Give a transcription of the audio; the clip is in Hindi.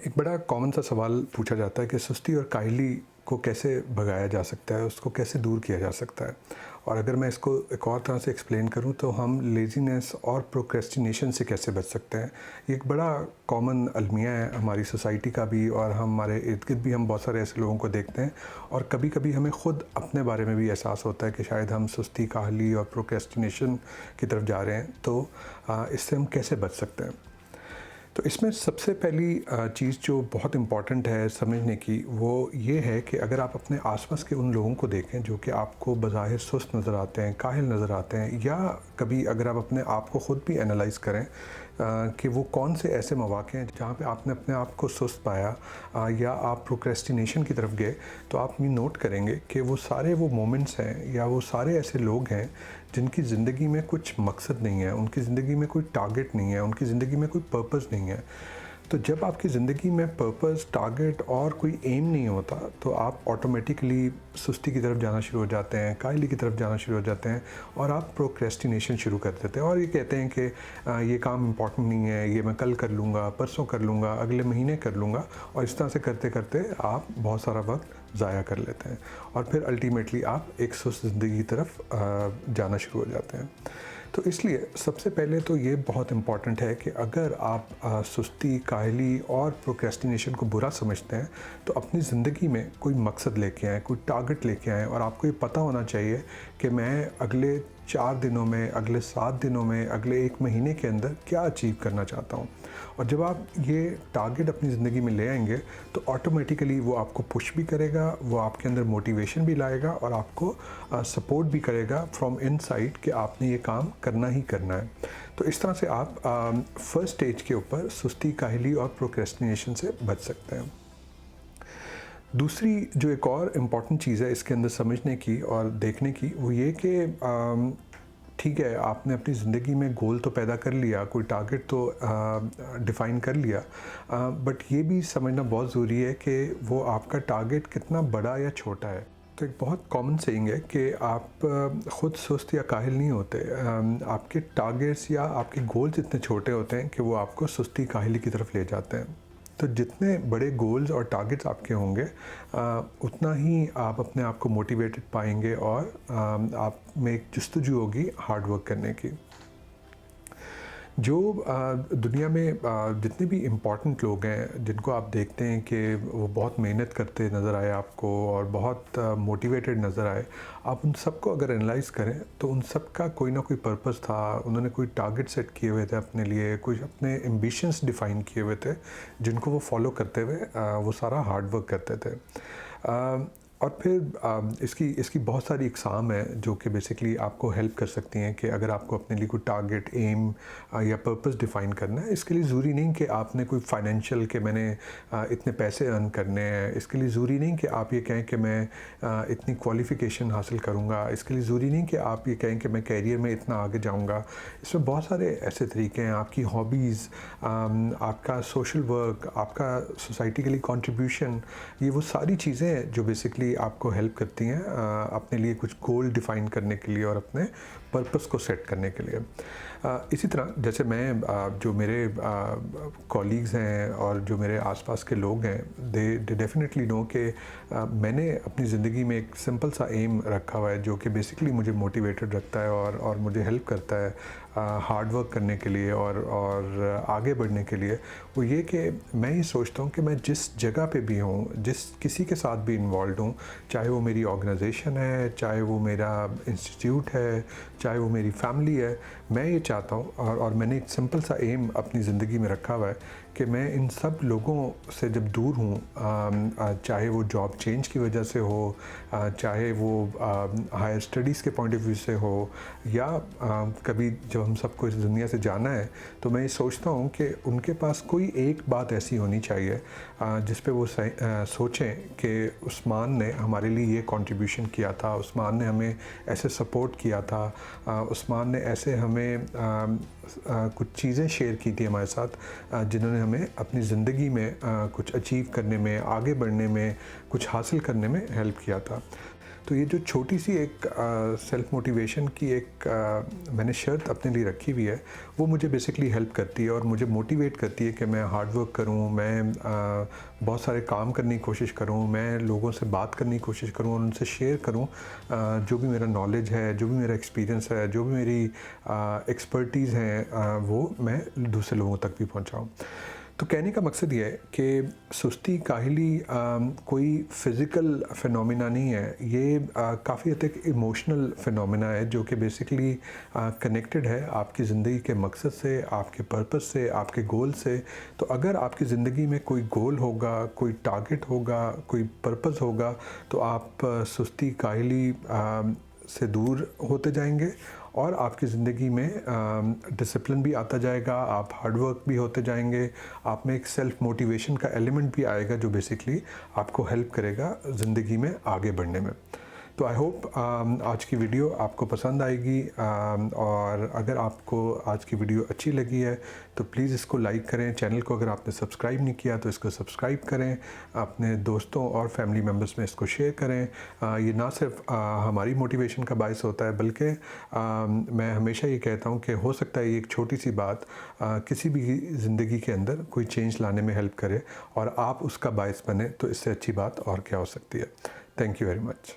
एक बड़ा कॉमन सा सवाल पूछा जाता है कि सुस्ती और काहली को कैसे भगाया जा सकता है, उसको कैसे दूर किया जा सकता है। और अगर मैं इसको एक और तरह से एक्सप्लेन करूं तो हम लेज़ीनेस और प्रोक्रेस्टिनेशन से कैसे बच सकते हैं। ये एक बड़ा कॉमन अलमिया है हमारी सोसाइटी का भी, और हमारे इर्द गिर्द भी हम बहुत सारे ऐसे लोगों को देखते हैं। और कभी कभी हमें ख़ुद अपने बारे में भी एहसास होता है कि शायद हम सुस्ती, काहली और प्रोक्रेस्टिनेशन की तरफ जा रहे हैं। तो इससे हम कैसे बच सकते हैं। तो इसमें सबसे पहली चीज़ जो बहुत इम्पॉर्टेंट है समझने की, वो ये है कि अगर आप अपने आसपास के उन लोगों को देखें जो कि आपको बज़ाहिर सुस्त नज़र आते हैं, काहिल नज़र आते हैं, या कभी अगर आप अपने आप को ख़ुद भी एनालाइज़ करें कि वो कौन से ऐसे मौक़े हैं जहाँ पे आपने अपने आप को सुस्त पाया या आप प्रोक्रेस्टिनेशन की तरफ गए, तो आप ये नोट करेंगे कि वो सारे वो मोमेंट्स हैं या वो सारे ऐसे लोग हैं जिनकी ज़िंदगी में कुछ मकसद नहीं है, उनकी ज़िंदगी में कोई टारगेट नहीं है, उनकी ज़िंदगी में कोई पर्पस नहीं है। तो जब आपकी ज़िंदगी में पर्पस, टारगेट और कोई एम नहीं होता, तो आप ऑटोमेटिकली सुस्ती की तरफ जाना शुरू हो जाते हैं, काहली की तरफ जाना शुरू हो जाते हैं, और आप प्रोक्रेस्टिनेशन शुरू कर देते हैं और ये कहते हैं कि ये काम इम्पॉर्टेंट नहीं है, ये मैं कल कर लूँगा, परसों कर लूँगा, अगले महीने कर लूँगा, और इस तरह से करते करते आप बहुत सारा वक्त ज़ाया कर लेते हैं और फिर अल्टीमेटली आप एक सुस्त ज़िंदगी की तरफ जाना शुरू हो जाते हैं। तो इसलिए सबसे पहले तो ये बहुत इम्पॉर्टेंट है कि अगर आप सुस्ती, काहली और प्रोक्रेस्टिनेशन को बुरा समझते हैं, तो अपनी ज़िंदगी में कोई मकसद लेके आएँ, कोई टारगेट लेके आएँ, और आपको ये पता होना चाहिए कि मैं अगले 4 दिनों में, अगले 7 दिनों में, अगले 1 महीने के अंदर क्या अचीव करना चाहता हूँ। और जब आप ये टारगेट अपनी ज़िंदगी में ले आएंगे तो ऑटोमेटिकली वो आपको पुश भी करेगा, वो आपके अंदर मोटिवेशन भी लाएगा और आपको सपोर्ट भी करेगा फ्रॉम इनसाइड कि आपने ये काम करना ही करना है। तो इस तरह से आप फर्स्ट स्टेज के ऊपर सुस्ती, काहली और प्रोक्रेस्टिनेशन से बच सकते हैं। दूसरी जो एक और इम्पॉर्टेंट चीज़ है इसके अंदर समझने की और देखने की, वो ये कि ठीक है, आपने अपनी ज़िंदगी में गोल तो पैदा कर लिया, कोई टारगेट तो डिफ़ाइन कर लिया, बट ये भी समझना बहुत ज़रूरी है कि वो आपका टारगेट कितना बड़ा या छोटा है। तो एक बहुत कॉमन सेइंग है कि आप ख़ुद सुस्त या काहिल नहीं होते, आपके टारगेट्स या आपके गोल्स इतने छोटे होते हैं कि वो आपको सुस्ती, काहिली की तरफ ले जाते हैं। तो जितने बड़े गोल्स और टारगेट्स आपके होंगे, उतना ही आप अपने आप को मोटिवेटेड पाएंगे और आप में एक जस्तजू होगी हार्ड वर्क करने की। जो दुनिया में जितने भी इम्पॉर्टेंट लोग हैं जिनको आप देखते हैं कि वो बहुत मेहनत करते नज़र आए आपको और बहुत मोटिवेटेड नज़र आए, आप उन सबको अगर एनालाइज़ करें तो उन सब का कोई ना कोई पर्पस था। उन्होंने कोई टारगेट सेट किए हुए थे अपने लिए, कुछ अपने एम्बिशंस डिफ़ाइन किए हुए थे जिनको वो फॉलो करते हुए वो सारा हार्ड वर्क करते थे। और फिर इसकी बहुत सारी इकसाम है जो कि बेसिकली आपको हेल्प कर सकती हैं कि अगर आपको अपने लिए कोई टारगेट, एम या पर्पस डिफ़ाइन करना है। इसके लिए ज़रूरी नहीं कि आपने कोई फाइनेंशियल कि मैंने इतने पैसे अर्न करने हैं। इसके लिए ज़रूरी नहीं कि आप ये कहें कि मैं इतनी क्वालिफ़िकेशन हासिल करूँगा। इसके लिए ज़रूरी नहीं कि आप ये कहें कि मैं कैरियर में इतना आगे जाऊँगा। इसमें बहुत सारे ऐसे तरीके हैं, आपकी हॉबीज़, आपका सोशल वर्क, आपका सोसाइटी के लिए कंट्रीब्यूशन, ये वो सारी चीज़ें हैं जो बेसिकली आपको हेल्प करती हैं अपने लिए कुछ गोल डिफ़ाइन करने के लिए और अपने पर्पस को सेट करने के लिए। इसी तरह जैसे मैं जो मेरे कॉलीग्स हैं और जो मेरे आसपास के लोग हैं, दे डेफिनेटली नो कि मैंने अपनी ज़िंदगी में एक सिंपल सा एम रखा हुआ है जो कि बेसिकली मुझे मोटिवेटेड रखता है और मुझे हेल्प करता है हार्ड वर्क करने के लिए और आगे बढ़ने के लिए। वो ये कि मैं ये सोचता हूँ कि मैं जिस जगह पे भी हूँ, जिस किसी के साथ भी इन्वॉल्व हूँ, चाहे वो मेरी ऑर्गेनाइजेशन है, चाहे वो मेरा इंस्टीट्यूट है, चाहे वो मेरी फैमिली है, मैं ये चाहता हूँ और मैंने एक सिंपल सा एम अपनी ज़िंदगी में रखा हुआ है कि मैं इन सब लोगों से जब दूर हूँ, चाहे वो जॉब चेंज की वजह से हो, चाहे वो हायर स्टडीज़ के पॉइंट ऑफ व्यू से हो, या कभी जब हम सबको इस दुनिया से जाना है, तो मैं ये सोचता हूँ कि उनके पास कोई एक बात ऐसी होनी चाहिए जिस पे वो सोचें कि उस्मान ने हमारे लिए ये कंट्रीब्यूशन किया था, उस्मान ने हमें ऐसे सपोर्ट किया था, उस्मान ने ऐसे हमें कुछ चीज़ें शेयर की थी हमारे साथ जिन्होंने हमें अपनी ज़िंदगी में कुछ अचीव करने में, आगे बढ़ने में, कुछ हासिल करने में हेल्प किया था। तो ये जो छोटी सी एक सेल्फ मोटिवेशन की एक मैंने शर्त अपने लिए रखी हुई है, वो मुझे बेसिकली हेल्प करती है और मुझे मोटिवेट करती है कि मैं हार्ड वर्क करूँ, मैं बहुत सारे काम करने की कोशिश करूँ, मैं लोगों से बात करने की कोशिश करूँ और उनसे शेयर करूँ जो भी मेरा नॉलेज है, जो भी मेरा एक्सपीरियंस है, जो भी मेरी एक्सपर्टीज़ हैं, वो मैं दूसरे लोगों तक भी पहुँचाऊँ। तो कहने का मकसद ये है कि सुस्ती, काहली कोई फ़िज़िकल फ़िनोमेना नहीं है, ये काफ़ी हद तक इमोशनल फ़िनोमेना है जो कि बेसिकली कनेक्टेड है आपकी ज़िंदगी के मकसद से, आपके पर्पस से, आपके गोल से। तो अगर आपकी ज़िंदगी में कोई गोल होगा, कोई टारगेट होगा, कोई पर्पस होगा, तो आप सुस्ती, काहली से दूर होते जाएंगे और आपकी ज़िंदगी में डिसिप्लिन भी आता जाएगा, आप हार्ड वर्क भी होते जाएंगे, आप में एक सेल्फ मोटिवेशन का एलिमेंट भी आएगा जो बेसिकली आपको हेल्प करेगा ज़िंदगी में आगे बढ़ने में। तो आई होप आज की वीडियो आपको पसंद आएगी और अगर आपको आज की वीडियो अच्छी लगी है तो प्लीज़ इसको लाइक करें। चैनल को अगर आपने सब्सक्राइब नहीं किया तो इसको सब्सक्राइब करें, अपने दोस्तों और फैमिली मेम्बर्स में इसको शेयर करें। ये ना सिर्फ हमारी मोटिवेशन का बायस होता है बल्कि मैं हमेशा ये कहता हूँ कि हो सकता है ये एक छोटी सी बात किसी भी ज़िंदगी के अंदर कोई चेंज लाने में हेल्प करे और आप उसका बायस बने, तो इससे अच्छी बात और क्या हो सकती है। Thank you very much.